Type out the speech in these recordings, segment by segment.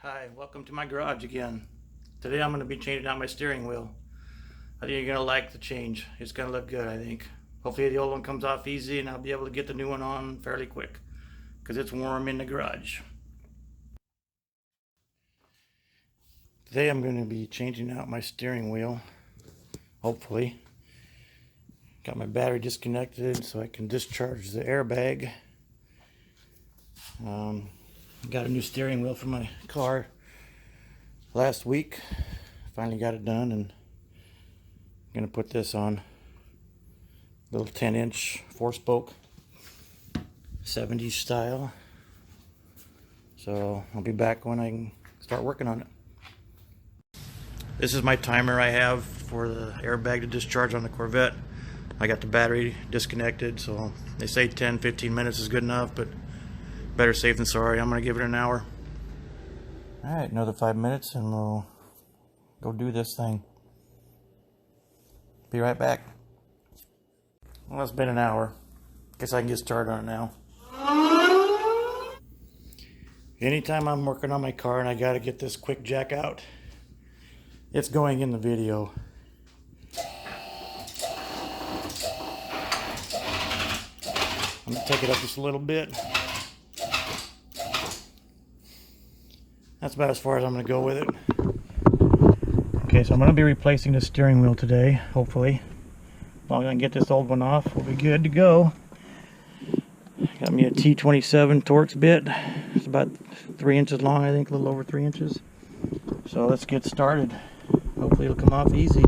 Hi, welcome to my garage again. Today I'm going to be changing out my steering wheel. I think you're going to like the change. It's going to look good, I think. Hopefully the old one comes off easy and I'll be able to get the new one on fairly quick because it's warm in the garage. Today I'm going to be changing out my steering wheel, hopefully. Got my battery disconnected so I can discharge the airbag. Got a new steering wheel for my car last week. Finally got it done, and I'm gonna put this on. Little 10-inch 4-spoke 70s style. So I'll be back when I can start working on it. This is my timer I have for the airbag to discharge on the Corvette. I got the battery disconnected, so they say 10-15 minutes is good enough, but better safe than sorry. I'm gonna give it an hour. Alright, another 5 minutes and we'll go do this thing. Be right back. Well, it's been an hour. Guess I can get started on it now. Anytime I'm working on my car and I gotta get this quick jack out, it's going in the video. I'm gonna take it up just a little bit. That's about as far as I'm going to go with it. Okay, so I'm going to be replacing the steering wheel today, hopefully. As long as I can get this old one off, we'll be good to go. Got me a T27 Torx bit. It's about 3 inches long, I think, a little over 3 inches. So let's get started. Hopefully it'll come off easy.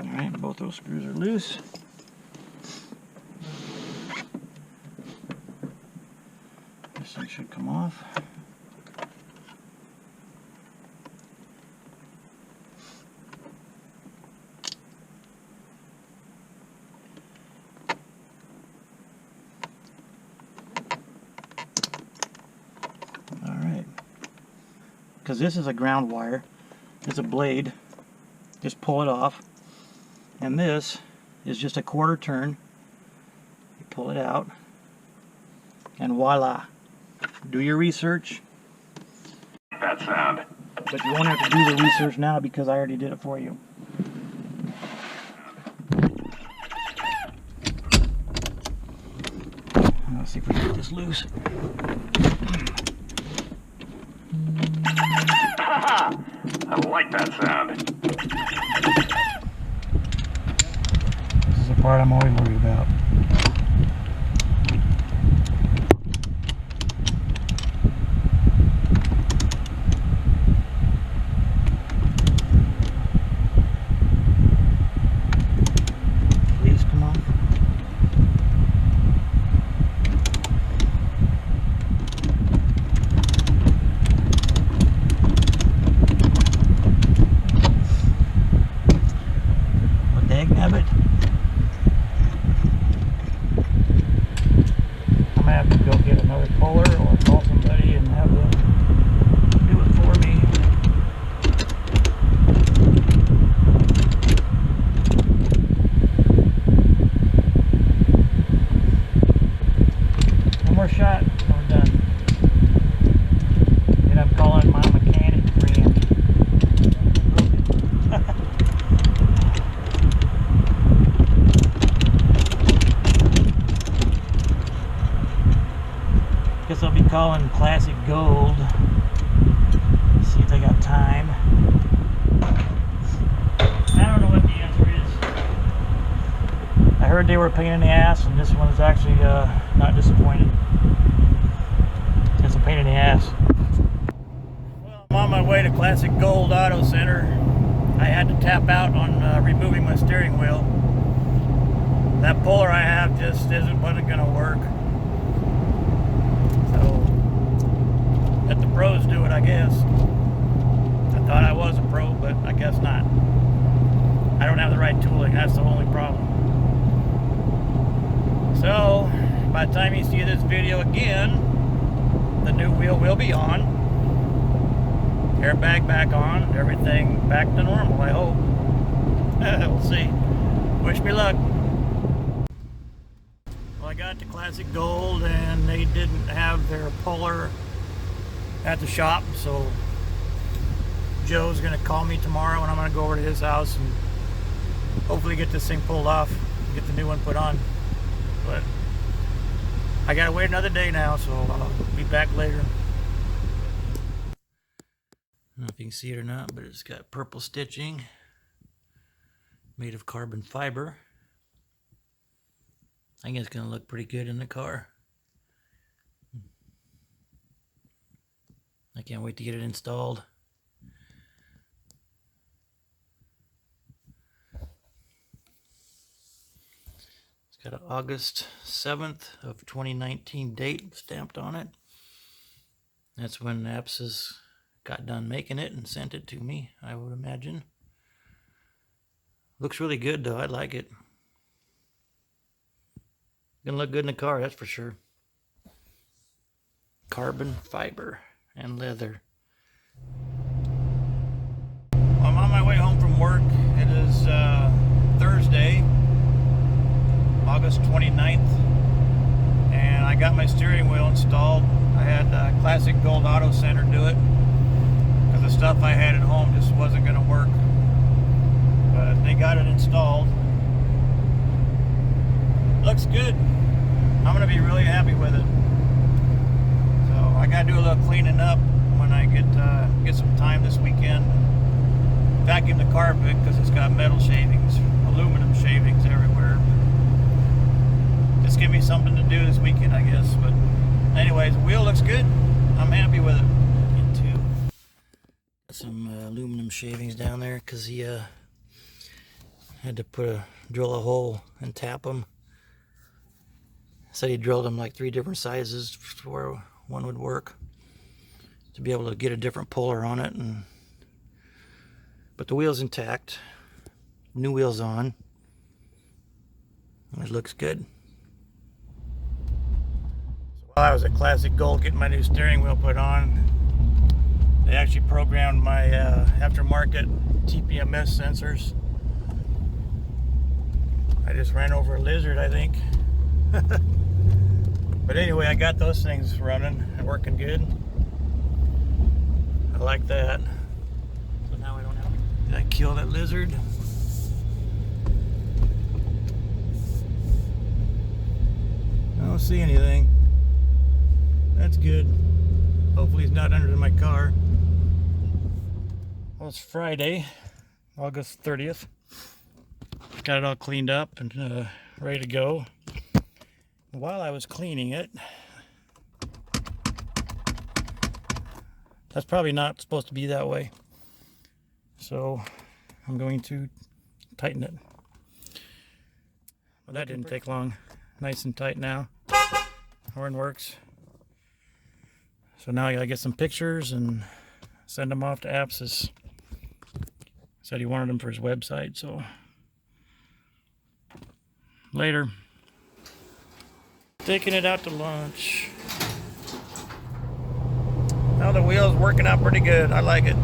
Alright, both those screws are loose. This thing should come off. Alright. Because this is a ground wire. It's a blade. Just pull it off. And this is just a quarter turn. You pull it out, and voila. Do your research. That sound. But you won't have to do the research now because I already did it for you. Let's see if we can get this loose. I like that sound. This is the part I'm always worried about. Please come on. Well, dagnabbit. I'm gonna have to go get another puller or call somebody and have them do it for me. One more shot and we're done. And I'm calling my mechanic friend. Guess I'll be calling Classic Gold. See if they got time. I don't know what the answer is. I heard they were a pain in the ass, and this one's actually not disappointed. It's a pain in the ass. Well, I'm on my way to Classic Gold Auto Center. I had to tap out on removing my steering wheel. That puller I have just wasn't going to work. Let the pros do it, I guess. I thought I was a pro, but I guess not. I don't have the right tooling. That's the only problem. So, by the time you see this video again, the new wheel will be on. Airbag back on. Everything back to normal, I hope. We'll see. Wish me luck. Well, I got the Classic Gold, and they didn't have their puller at the shop, so Joe's gonna call me tomorrow, and I'm gonna go over to his house and hopefully get this thing pulled off and get the new one put on. But I gotta wait another day now, so I'll be back later. I don't know if you can see it or not, but it's got purple stitching made of carbon fiber. I think it's gonna look pretty good in the car. I can't wait to get it installed. It's got an August 7th of 2019 date stamped on it. That's when Apsis got done making it and sent it to me, I would imagine. Looks really good though, I like it. Gonna look good in the car, that's for sure. Carbon fiber and leather. I'm on my way home from work. It is Thursday, August 29th, and I got my steering wheel installed. I had Classic Gold Auto Center do it because the stuff I had at home just wasn't going to work. But they got it installed. Looks good. I'm going to be really happy with it. So I got to do a little cleaning up when I get some time this weekend. Vacuum the carpet because it's got metal shavings, aluminum shavings everywhere. Just give me something to do this weekend, I guess. But anyways, the wheel looks good. I'm happy with it. Into some aluminum shavings down there because he had to drill a hole and tap them. Said he drilled them like 3 different sizes where one would work to be able to get a different puller on it. But the wheel's intact. New wheel's on. It looks good. So while I was at Classic Gold getting my new steering wheel put on, they actually programmed my aftermarket TPMS sensors. I just ran over a lizard, I think. But anyway, I got those things running and working good. I like that. So now I don't have to... Did I kill that lizard? I don't see anything. That's good. Hopefully he's not under my car. Well, it's Friday, August 30th. Got it all cleaned up and ready to go. While I was cleaning it, that's probably not supposed to be that way. So I'm going to tighten it. Well, that didn't take long. Nice and tight now. Horn works. So now I gotta get some pictures and send them off to Apsis. Said he wanted them for his website, so later. Taking it out to lunch. Now the wheel's working out pretty good. I like it.